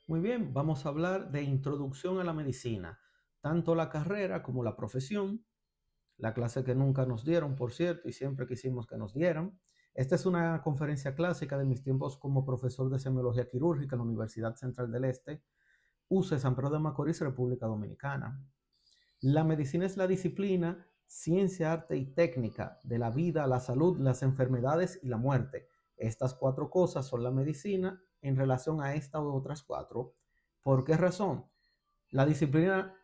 Muy bien, vamos a hablar de introducción a la medicina, tanto la carrera como la profesión, la clase que nunca nos dieron, por cierto, y siempre quisimos que nos dieran. Esta es una conferencia clásica de mis tiempos como profesor de semiología quirúrgica en la Universidad Central del Este, UCE San Pedro de Macorís, República Dominicana. La medicina es la disciplina, ciencia, arte y técnica de la vida, la salud, las enfermedades y la muerte. Estas cuatro cosas son la medicina en relación a estas u otras cuatro. ¿Por qué razón? La disciplina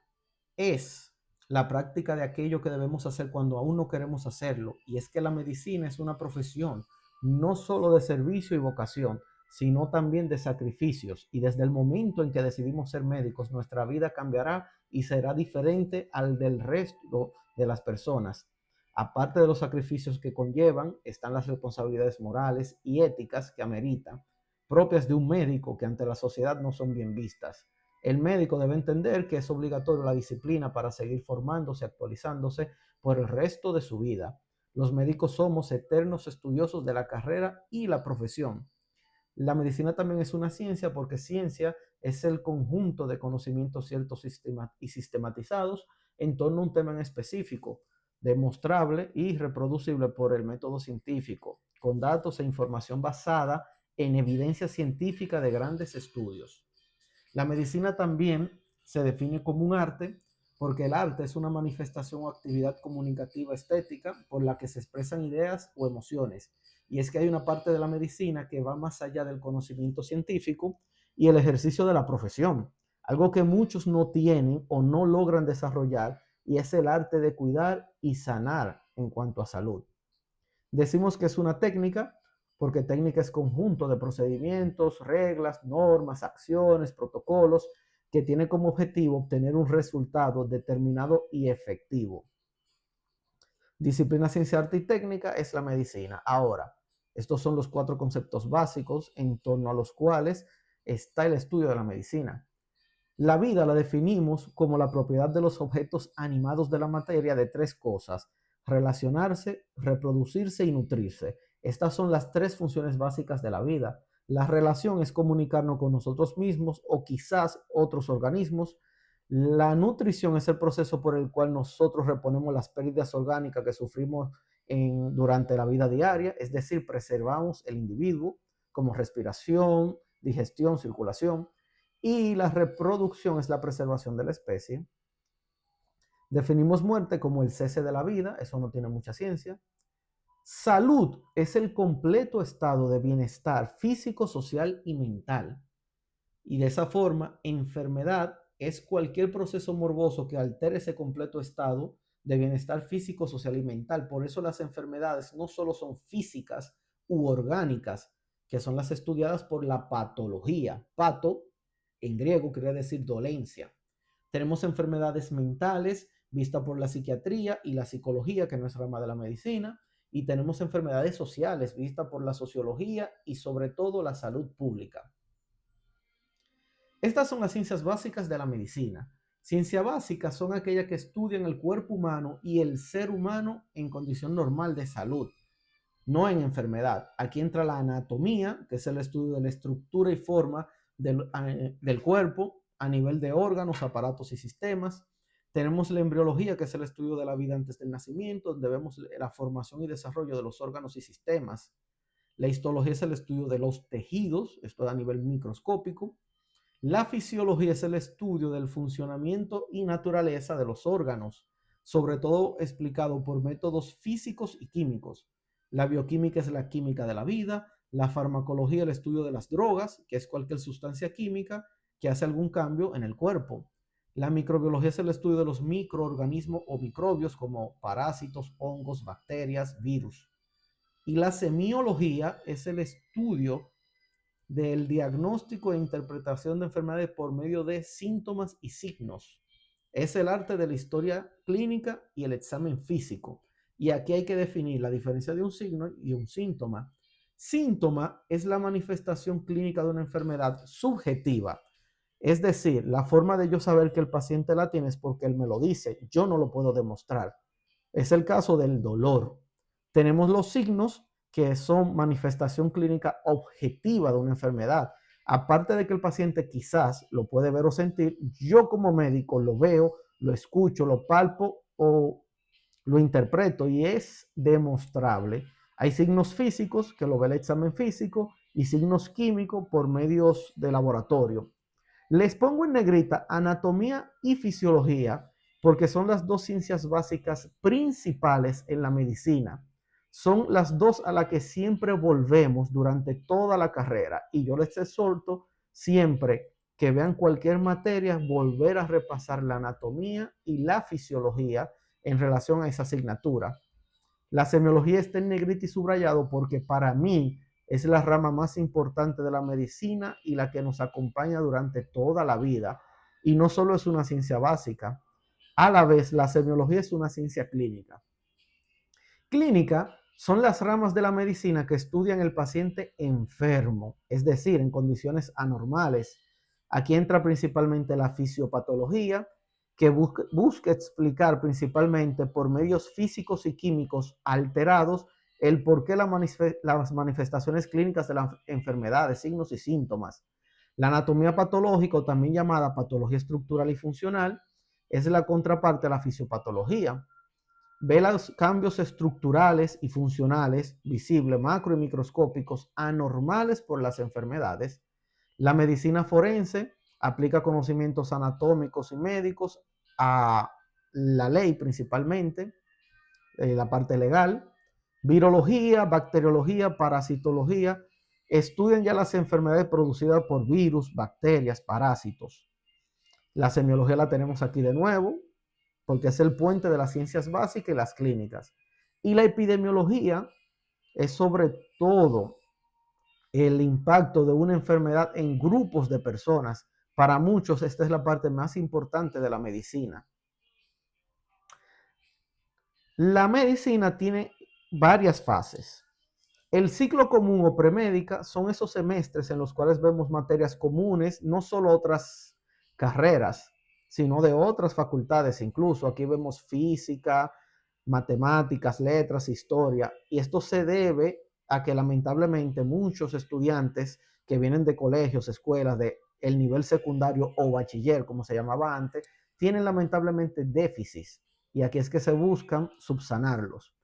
es la práctica de aquello que debemos hacer cuando aún no queremos hacerlo. Y es que la medicina es una profesión, no solo de servicio y vocación, sino también de sacrificios. Y desde el momento en que decidimos ser médicos, nuestra vida cambiará y será diferente al del resto de las personas. Aparte de los sacrificios que conllevan, están las responsabilidades morales y éticas que ameritan, propias de un médico que ante la sociedad no son bien vistas. El médico debe entender que es obligatorio la disciplina para seguir formándose, actualizándose por el resto de su vida. Los médicos somos eternos estudiosos de la carrera y la profesión. La medicina también es una ciencia porque ciencia es el conjunto de conocimientos ciertos y sistematizados en torno a un tema en específico, demostrable y reproducible por el método científico, con datos e información basada en evidencia científica de grandes estudios. La medicina también se define como un arte porque el arte es una manifestación o actividad comunicativa estética por la que se expresan ideas o emociones. Y es que hay una parte de la medicina que va más allá del conocimiento científico y el ejercicio de la profesión, algo que muchos no tienen o no logran desarrollar, y es el arte de cuidar y sanar en cuanto a salud. Decimos que es una técnica porque técnica es conjunto de procedimientos, reglas, normas, acciones, protocolos que tiene como objetivo obtener un resultado determinado y efectivo. Disciplina, ciencia, arte y técnica es la medicina. Ahora, estos son los cuatro conceptos básicos en torno a los cuales está el estudio de la medicina. La vida la definimos como la propiedad de los objetos animados de la materia de tres cosas: relacionarse, reproducirse y nutrirse. Estas son las tres funciones básicas de la vida. La relación es comunicarnos con nosotros mismos o quizás otros organismos. La nutrición es el proceso por el cual nosotros reponemos las pérdidas orgánicas que sufrimos durante la vida diaria, es decir, preservamos el individuo como respiración, digestión, circulación. Y la reproducción es la preservación de la especie. Definimos muerte como el cese de la vida, eso no tiene mucha ciencia. Salud es el completo estado de bienestar físico, social y mental. Y de esa forma, enfermedad es cualquier proceso morboso que altere ese completo estado de bienestar físico, social y mental. Por eso las enfermedades no solo son físicas u orgánicas, que son las estudiadas por la patología. Pato, en griego, quiere decir dolencia. Tenemos enfermedades mentales, vista por la psiquiatría y la psicología, que no es rama de la medicina, y tenemos enfermedades sociales, vista por la sociología y sobre todo la salud pública. Estas son las ciencias básicas de la medicina. Ciencia básica son aquellas que estudian el cuerpo humano y el ser humano en condición normal de salud, no en enfermedad. Aquí entra la anatomía, que es el estudio de la estructura y forma del cuerpo a nivel de órganos, aparatos y sistemas. Tenemos la embriología, que es el estudio de la vida antes del nacimiento, donde vemos la formación y desarrollo de los órganos y sistemas. La histología es el estudio de los tejidos, esto a nivel microscópico. La fisiología es el estudio del funcionamiento y naturaleza de los órganos, sobre todo explicado por métodos físicos y químicos. La bioquímica es la química de la vida, la farmacología el estudio de las drogas, que es cualquier sustancia química que hace algún cambio en el cuerpo. La microbiología es el estudio de los microorganismos o microbios como parásitos, hongos, bacterias, virus. Y la semiología es el estudio del diagnóstico e interpretación de enfermedades por medio de síntomas y signos. Es el arte de la historia clínica y el examen físico. Y aquí hay que definir la diferencia de un signo y un síntoma. Síntoma es la manifestación clínica de una enfermedad subjetiva. Es decir, la forma de yo saber que el paciente la tiene es porque él me lo dice. Yo no lo puedo demostrar. Es el caso del dolor. Tenemos los signos, que son manifestación clínica objetiva de una enfermedad. Aparte de que el paciente quizás lo puede ver o sentir, yo como médico lo veo, lo escucho, lo palpo o lo interpreto y es demostrable. Hay signos físicos que lo ve el examen físico y signos químicos por medios de laboratorio. Les pongo en negrita anatomía y fisiología porque son las dos ciencias básicas principales en la medicina. Son las dos a las que siempre volvemos durante toda la carrera y yo les exhorto siempre que vean cualquier materia, volver a repasar la anatomía y la fisiología en relación a esa asignatura. La semiología está en negrita y subrayado porque para mí es la rama más importante de la medicina y la que nos acompaña durante toda la vida. Y no solo es una ciencia básica, a la vez la semiología es una ciencia clínica. Clínica son las ramas de la medicina que estudian el paciente enfermo, es decir, en condiciones anormales. Aquí entra principalmente la fisiopatología, que busca explicar principalmente por medios físicos y químicos alterados el por qué las manifestaciones clínicas de las enfermedades, signos y síntomas. La anatomía patológica, también llamada patología estructural y funcional, es la contraparte de la fisiopatología. Ve los cambios estructurales y funcionales visibles, macro y microscópicos, anormales por las enfermedades. La medicina forense aplica conocimientos anatómicos y médicos a la ley principalmente, la parte legal. Virología, bacteriología, parasitología, estudian ya las enfermedades producidas por virus, bacterias, parásitos. La semiología la tenemos aquí de nuevo, porque es el puente de las ciencias básicas y las clínicas. Y la epidemiología es sobre todo el impacto de una enfermedad en grupos de personas. Para muchos esta es la parte más importante de la medicina. La medicina tiene varias fases. El ciclo común o premédica son esos semestres en los cuales vemos materias comunes, no solo otras carreras, sino de otras facultades incluso. Aquí vemos física, matemáticas, letras, historia, y esto se debe a que lamentablemente muchos estudiantes que vienen de colegios, escuelas, de el nivel secundario o bachiller, como se llamaba antes, tienen lamentablemente déficits, y aquí es que se buscan subsanarlos.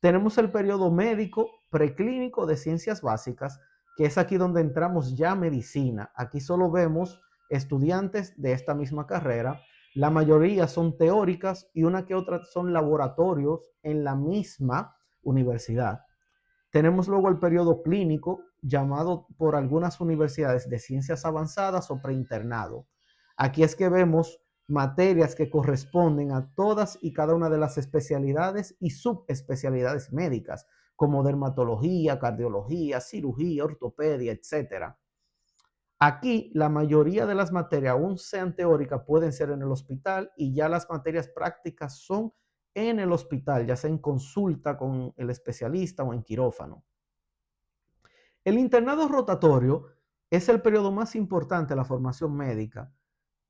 Tenemos el periodo médico preclínico de ciencias básicas, que es aquí donde entramos ya a medicina. Aquí solo vemos estudiantes de esta misma carrera. La mayoría son teóricas y una que otra son laboratorios en la misma universidad. Tenemos luego el periodo clínico, llamado por algunas universidades de ciencias avanzadas o preinternado. Aquí es que vemos materias que corresponden a todas y cada una de las especialidades y subespecialidades médicas, como dermatología, cardiología, cirugía, ortopedia, etc. Aquí la mayoría de las materias, aún sean teóricas, pueden ser en el hospital, y ya las materias prácticas son en el hospital, ya sea en consulta con el especialista o en quirófano. El internado rotatorio es el periodo más importante de la formación médica.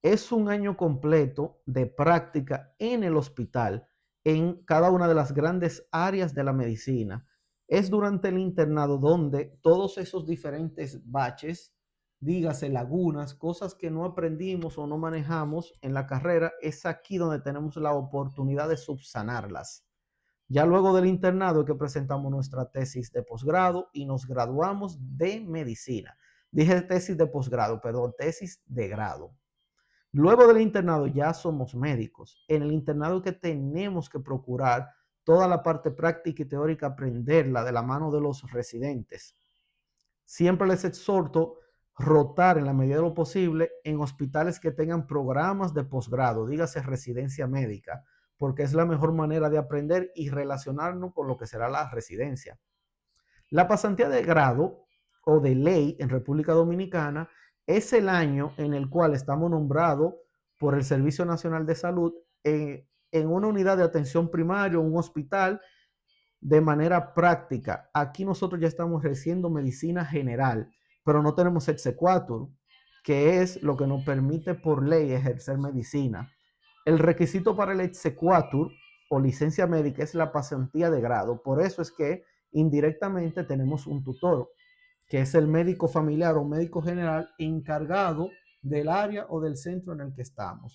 Es un año completo de práctica en el hospital, en cada una de las grandes áreas de la medicina. Es durante el internado donde todos esos diferentes baches, dígase lagunas, cosas que no aprendimos o no manejamos en la carrera, es aquí donde tenemos la oportunidad de subsanarlas. Ya luego del internado es que presentamos nuestra tesis de posgrado y nos graduamos de medicina. Dije tesis de posgrado, perdón, tesis de grado. Luego del internado ya somos médicos. En el internado que tenemos que procurar toda la parte práctica y teórica, aprenderla de la mano de los residentes. Siempre les exhorto rotar en la medida de lo posible en hospitales que tengan programas de posgrado, dígase residencia médica, porque es la mejor manera de aprender y relacionarnos con lo que será la residencia. La pasantía de grado o de ley en República Dominicana es el año en el cual estamos nombrados por el Servicio Nacional de Salud en una unidad de atención primaria, un hospital, de manera práctica. Aquí nosotros ya estamos ejerciendo medicina general, pero no tenemos exequatur, que es lo que nos permite por ley ejercer medicina. El requisito para el exequatur o licencia médica es la pasantía de grado. Por eso es que indirectamente tenemos un tutor, que es el médico familiar o médico general encargado del área o del centro en el que estamos.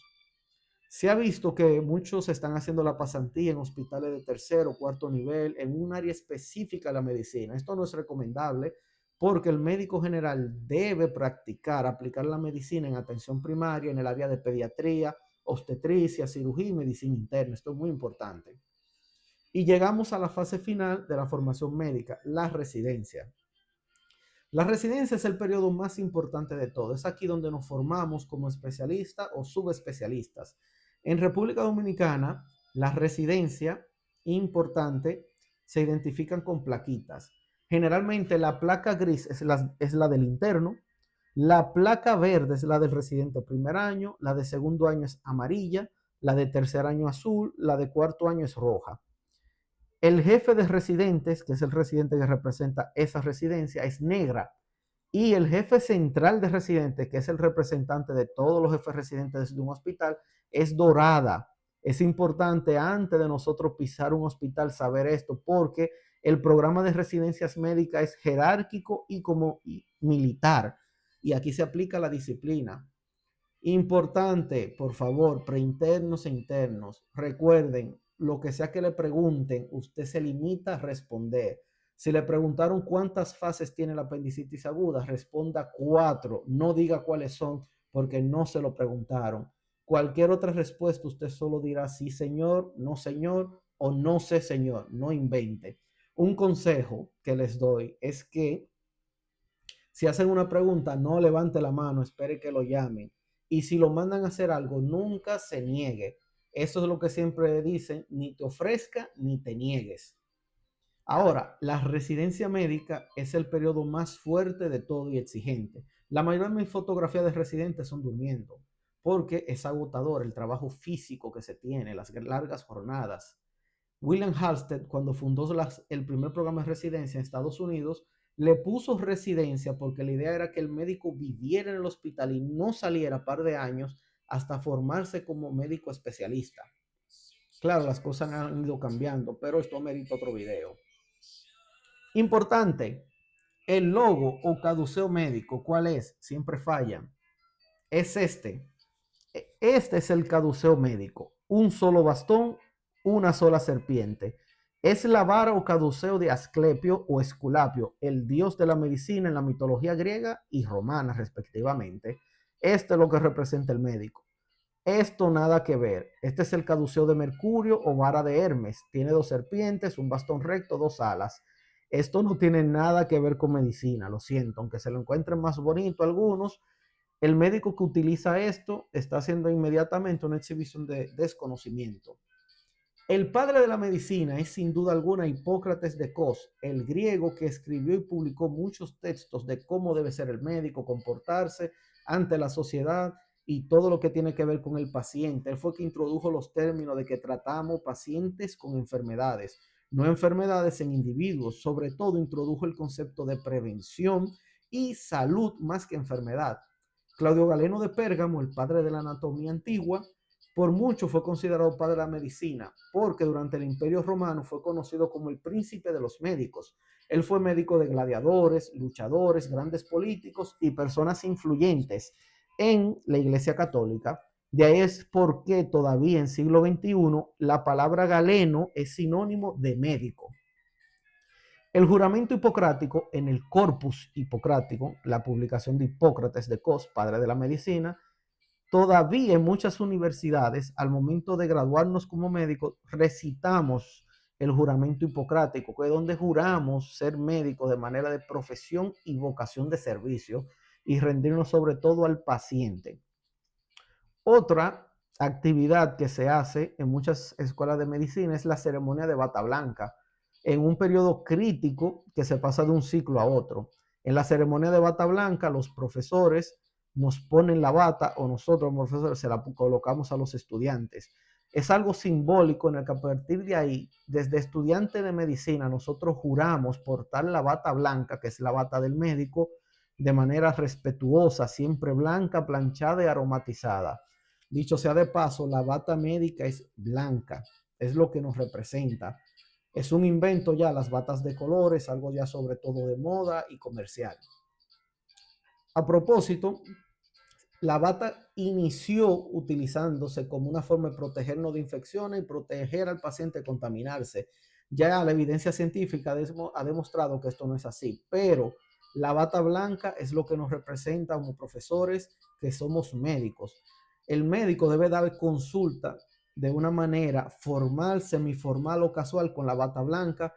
Se ha visto que muchos están haciendo la pasantía en hospitales de tercer o cuarto nivel en un área específica de la medicina. Esto no es recomendable porque el médico general debe practicar, aplicar la medicina en atención primaria, en el área de pediatría, obstetricia, cirugía y medicina interna. Esto es muy importante. Y llegamos a la fase final de la formación médica, la residencia. La residencia es el periodo más importante de todo. Es aquí donde nos formamos como especialistas o subespecialistas. En República Dominicana, la residencia importante se identifican con plaquitas. Generalmente la placa gris es la del interno, la placa verde es la del residente primer año, la de segundo año es amarilla, la de tercer año azul, la de cuarto año es roja. El jefe de residentes, que es el residente que representa esa residencia, es negra. Y el jefe central de residentes, que es el representante de todos los jefes residentes de un hospital, es dorada. Es importante antes de nosotros pisar un hospital saber esto, porque el programa de residencias médicas es jerárquico y como militar. Y aquí se aplica la disciplina. Importante, por favor, preinternos e internos, recuerden, lo que sea que le pregunten, usted se limita a responder. Si le preguntaron cuántas fases tiene la apendicitis aguda, responda 4, no diga cuáles son porque no se lo preguntaron. Cualquier otra respuesta, usted solo dirá sí, señor, no, señor o no sé, señor, no invente. Un consejo que les doy es que si hacen una pregunta, no levante la mano, espere que lo llamen. Y si lo mandan a hacer algo, nunca se niegue. Eso es lo que siempre dicen, ni te ofrezca ni te niegues. Ahora, la residencia médica es el periodo más fuerte de todo y exigente. La mayoría de mis fotografías de residentes son durmiendo, porque es agotador el trabajo físico que se tiene, las largas jornadas. William Halsted, cuando fundó el primer programa de residencia en Estados Unidos, le puso residencia porque la idea era que el médico viviera en el hospital y no saliera par de años hasta formarse como médico especialista. Claro, las cosas han ido cambiando, pero esto merita otro video. Importante, el logo o caduceo médico, ¿cuál es? Siempre fallan. Es este. Este es el caduceo médico. Un solo bastón, una sola serpiente. Es la vara o caduceo de Asclepio o Esculapio, el dios de la medicina en la mitología griega y romana respectivamente. Esto es lo que representa el médico. Esto nada que ver. Este es el caduceo de Mercurio o vara de Hermes. Tiene 2 serpientes, un bastón recto, 2 alas. Esto no tiene nada que ver con medicina, lo siento, aunque se lo encuentren más bonito algunos. El médico que utiliza esto está haciendo inmediatamente una exhibición de desconocimiento. El padre de la medicina es sin duda alguna Hipócrates de Cos, el griego que escribió y publicó muchos textos de cómo debe ser el médico, comportarse ante la sociedad y todo lo que tiene que ver con el paciente. Él fue quien introdujo los términos de que tratamos pacientes con enfermedades, no enfermedades en individuos. Sobre todo introdujo el concepto de prevención y salud más que enfermedad. Claudio Galeno de Pérgamo, el padre de la anatomía antigua, por mucho fue considerado padre de la medicina, porque durante el Imperio Romano fue conocido como el príncipe de los médicos. Él fue médico de gladiadores, luchadores, grandes políticos y personas influyentes en la Iglesia Católica. De ahí es porque todavía en siglo XXI la palabra galeno es sinónimo de médico. El juramento hipocrático en el Corpus Hipocrático, la publicación de Hipócrates de Cos, padre de la medicina, todavía en muchas universidades, al momento de graduarnos como médicos, recitamos el juramento hipocrático, que es donde juramos ser médicos de manera de profesión y vocación de servicio y rendirnos sobre todo al paciente. Otra actividad que se hace en muchas escuelas de medicina es la ceremonia de bata blanca, en un periodo crítico que se pasa de un ciclo a otro. En la ceremonia de bata blanca, los profesores nos ponen la bata o nosotros, los profesores, se la colocamos a los estudiantes. Es algo simbólico en el que a partir de ahí, desde estudiante de medicina, nosotros juramos portar la bata blanca, que es la bata del médico, de manera respetuosa, siempre blanca, planchada y aromatizada. Dicho sea de paso, la bata médica es blanca, es lo que nos representa. Es un invento ya, las batas de colores, algo ya sobre todo de moda y comercial. A propósito, la bata inició utilizándose como una forma de protegernos de infecciones y proteger al paciente de contaminarse. Ya la evidencia científica ha demostrado que esto no es así, pero la bata blanca es lo que nos representa como profesores que somos médicos. El médico debe dar consulta de una manera formal, semiformal o casual con la bata blanca.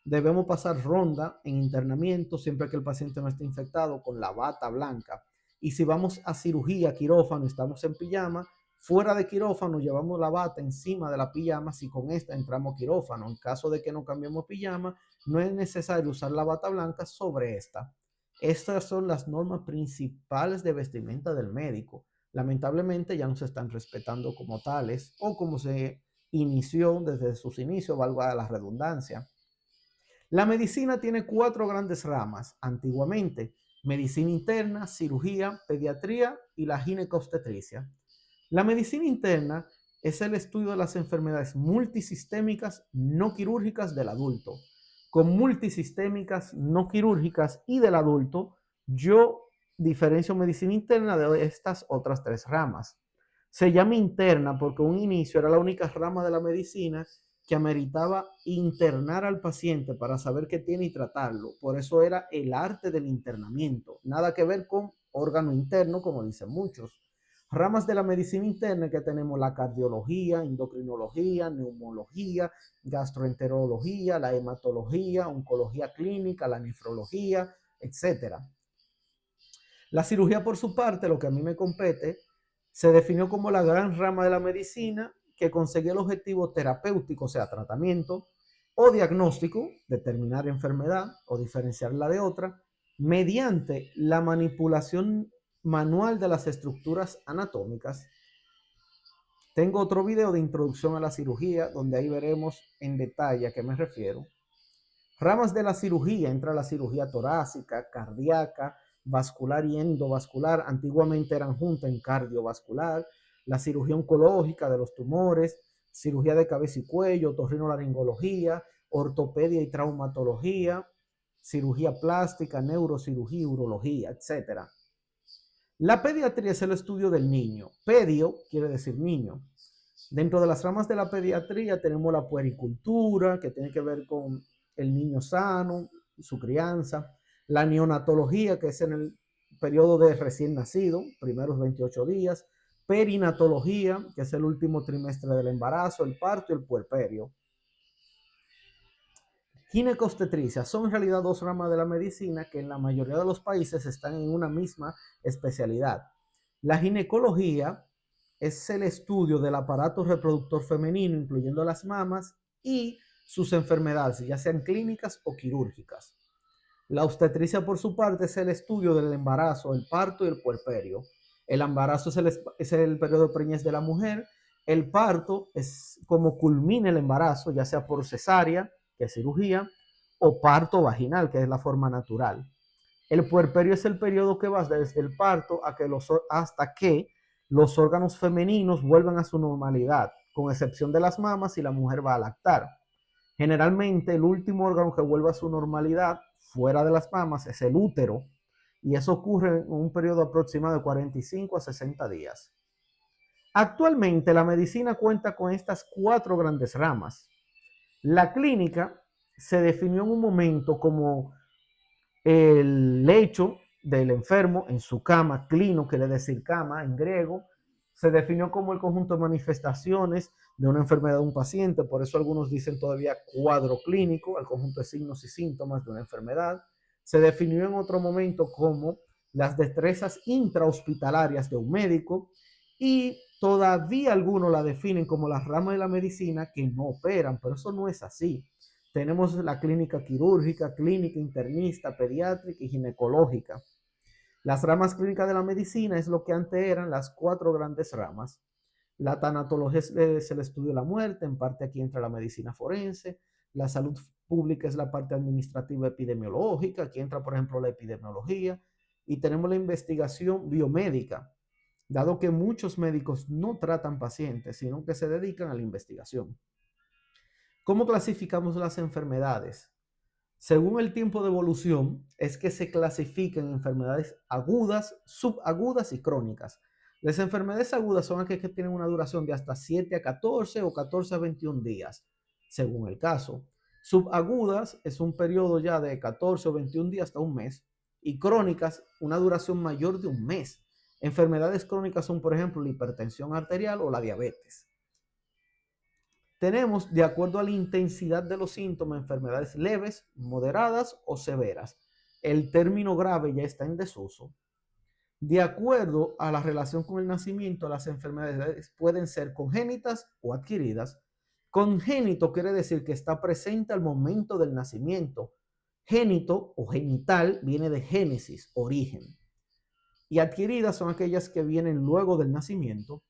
Debemos pasar ronda en internamiento siempre que el paciente no esté infectado con la bata blanca. Y si vamos a cirugía, quirófano, estamos en pijama, fuera de quirófano llevamos la bata encima de la pijama si con esta entramos a quirófano. En caso de que no cambiemos pijama, no es necesario usar la bata blanca sobre esta. Estas son las normas principales de vestimenta del médico. Lamentablemente ya no se están respetando como tales o como se inició desde sus inicios, valga la redundancia. La medicina tiene 4 grandes ramas antiguamente: medicina interna, cirugía, pediatría y la ginecobstetricia. La medicina interna es el estudio de las enfermedades multisistémicas no quirúrgicas del adulto. Con multisistémicas no quirúrgicas y del adulto, yo diferencio medicina interna de estas otras 3 ramas. Se llama interna porque un inicio era la única rama de la medicina que ameritaba internar al paciente para saber qué tiene y tratarlo. Por eso era el arte del internamiento. Nada que ver con órgano interno, como dicen muchos. Ramas de la medicina interna que tenemos: la cardiología, endocrinología, neumología, gastroenterología, la hematología, oncología clínica, la nefrología, etcétera. La cirugía, por su parte, lo que a mí me compete, se definió como la gran rama de la medicina que conseguía el objetivo terapéutico, o sea, tratamiento, o diagnóstico, determinar enfermedad o diferenciarla de otra, mediante la manipulación manual de las estructuras anatómicas. Tengo otro video de introducción a la cirugía, donde ahí veremos en detalle a qué me refiero. Ramas de la cirugía: entra la cirugía torácica, cardíaca, vascular y endovascular. Antiguamente eran juntas en cardiovascular. La cirugía oncológica de los tumores, cirugía de cabeza y cuello, otorrinolaringología, ortopedia y traumatología, cirugía plástica, neurocirugía, urología, etc. La pediatría es el estudio del niño. Pedio quiere decir niño. Dentro de las ramas de la pediatría tenemos la puericultura, que tiene que ver con el niño sano, su crianza; la neonatología, que es en el periodo de recién nacido, primeros 28 días; perinatología, que es el último trimestre del embarazo, el parto y el puerperio; ginecobstetricia. Son en realidad 2 ramas de la medicina que en la mayoría de los países están en una misma especialidad. La ginecología es el estudio del aparato reproductor femenino, incluyendo las mamas y sus enfermedades, ya sean clínicas o quirúrgicas. La obstetricia, por su parte, es el estudio del embarazo, el parto y el puerperio. El embarazo es el periodo de preñez de la mujer. El parto es como culmina el embarazo, ya sea por cesárea, que es cirugía, o parto vaginal, que es la forma natural. El puerperio es el periodo que va desde el parto hasta que los órganos femeninos vuelvan a su normalidad, con excepción de las mamas, y la mujer va a lactar. Generalmente el último órgano que vuelve a su normalidad fuera de las mamas es el útero, y eso ocurre en un periodo aproximado de 45 a 60 días. Actualmente la medicina cuenta con estas 4 grandes ramas. La clínica se definió en un momento como el lecho del enfermo en su cama, clino, quiere decir cama en griego. Se definió como el conjunto de manifestaciones de una enfermedad de un paciente. Por eso algunos dicen todavía cuadro clínico, el conjunto de signos y síntomas de una enfermedad. Se definió en otro momento como las destrezas intrahospitalarias de un médico, y todavía algunos la definen como las ramas de la medicina que no operan, pero eso no es así. Tenemos la clínica quirúrgica, clínica internista, pediátrica y ginecológica. Las ramas clínicas de la medicina es lo que antes eran las 4 grandes ramas. La tanatología es el estudio de la muerte, en parte aquí entra la medicina forense. La salud pública es la parte administrativa epidemiológica, aquí entra, por ejemplo, la epidemiología. Y tenemos la investigación biomédica, dado que muchos médicos no tratan pacientes, sino que se dedican a la investigación. ¿Cómo clasificamos las enfermedades? Según el tiempo de evolución, es que se clasifican enfermedades agudas, subagudas y crónicas. Las enfermedades agudas son aquellas que tienen una duración de hasta 7 a 14 o 14 a 21 días, según el caso. Subagudas es un periodo ya de 14 o 21 días hasta un mes. Y crónicas, una duración mayor de un mes. Enfermedades crónicas son, por ejemplo, la hipertensión arterial o la diabetes. Tenemos, de acuerdo a la intensidad de los síntomas, enfermedades leves, moderadas o severas. El término grave ya está en desuso. De acuerdo a la relación con el nacimiento, las enfermedades pueden ser congénitas o adquiridas. Congénito quiere decir que está presente al momento del nacimiento. Génito o genital viene de génesis, origen. Y adquiridas son aquellas que vienen luego del nacimiento.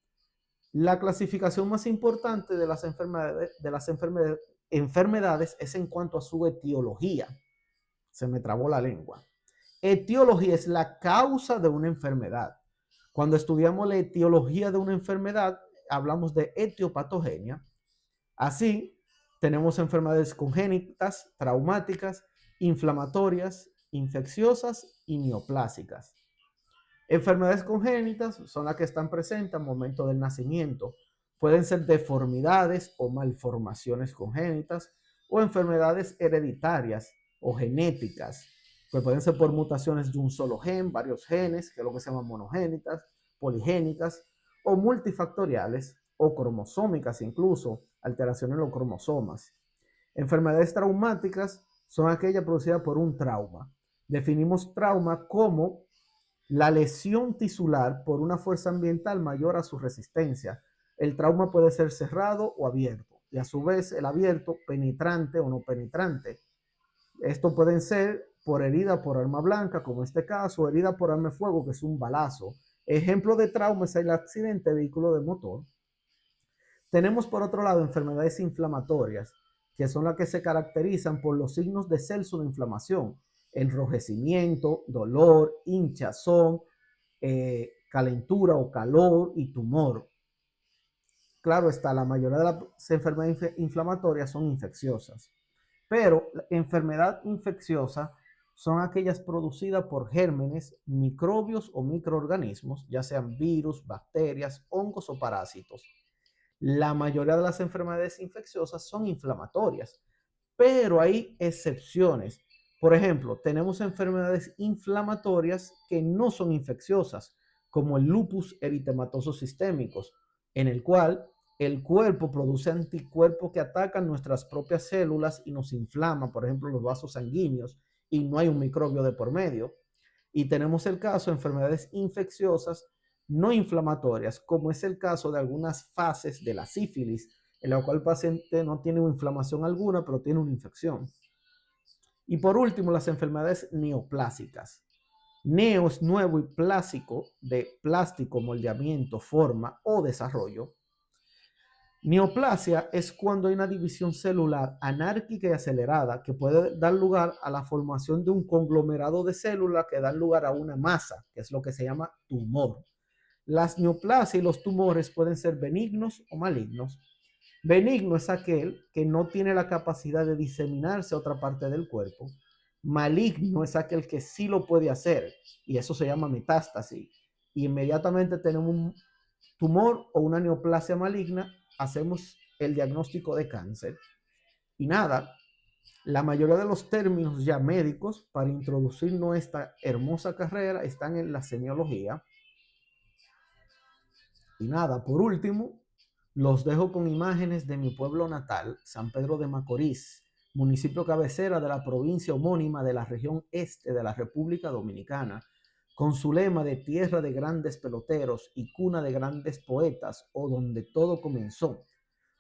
La clasificación más importante de las enfermedades es en cuanto a su etiología. Se me trabó la lengua. Etiología es la causa de una enfermedad. Cuando estudiamos la etiología de una enfermedad, hablamos de etiopatogenia. Así, tenemos enfermedades congénitas, traumáticas, inflamatorias, infecciosas y neoplásicas. Enfermedades congénitas son las que están presentes al momento del nacimiento. Pueden ser deformidades o malformaciones congénitas o enfermedades hereditarias o genéticas, que pueden ser por mutaciones de un solo gen, varios genes, que es lo que se llaman monogénicas, poligénicas o multifactoriales o cromosómicas, incluso alteraciones en los cromosomas. Enfermedades traumáticas son aquellas producidas por un trauma. Definimos trauma como la lesión tisular por una fuerza ambiental mayor a su resistencia. El trauma puede ser cerrado o abierto, y a su vez el abierto penetrante o no penetrante. Esto pueden ser por herida por arma blanca, como en este caso, o herida por arma de fuego, que es un balazo. Ejemplo de trauma es el accidente de vehículo de motor. Tenemos por otro lado enfermedades inflamatorias, que son las que se caracterizan por los signos de Celso de inflamación, enrojecimiento, dolor, hinchazón, calentura o calor y tumor. Claro está, la mayoría de las enfermedades inflamatorias son infecciosas, pero la enfermedad infecciosa son aquellas producidas por gérmenes, microbios o microorganismos, ya sean virus, bacterias, hongos o parásitos. La mayoría de las enfermedades infecciosas son inflamatorias, pero hay excepciones. Por ejemplo, tenemos enfermedades inflamatorias que no son infecciosas, como el lupus eritematoso sistémicos, en el cual el cuerpo produce anticuerpos que atacan nuestras propias células y nos inflaman, por ejemplo, los vasos sanguíneos, y no hay un microbio de por medio. Y tenemos el caso de enfermedades infecciosas no inflamatorias, como es el caso de algunas fases de la sífilis, en la cual el paciente no tiene inflamación alguna, pero tiene una infección. Y por último, las enfermedades neoplásicas. Neo es nuevo y plásico, de plástico, moldeamiento, forma o desarrollo. Neoplasia es cuando hay una división celular anárquica y acelerada que puede dar lugar a la formación de un conglomerado de células que dan lugar a una masa, que es lo que se llama tumor. Las neoplasias y los tumores pueden ser benignos o malignos. Benigno es aquel que no tiene la capacidad de diseminarse a otra parte del cuerpo. Maligno es aquel que sí lo puede hacer, y eso se llama metástasis. Y inmediatamente tenemos un tumor o una neoplasia maligna, hacemos el diagnóstico de cáncer. Y nada, la mayoría de los términos ya médicos para introducir nuestra hermosa carrera están en la semiología. Y nada, por último, los dejo con imágenes de mi pueblo natal, San Pedro de Macorís, municipio cabecera de la provincia homónima de la región este de la República Dominicana, con su lema de tierra de grandes peloteros y cuna de grandes poetas, o donde todo comenzó,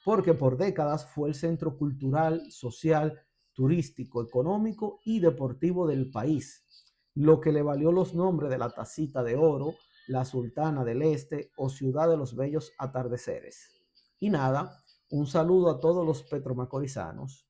porque por décadas fue el centro cultural, social, turístico, económico y deportivo del país, lo que le valió los nombres de la Tacita de Oro, la Sultana del Este o Ciudad de los Bellos Atardeceres. Y nada, un saludo a todos los petromacorizanos.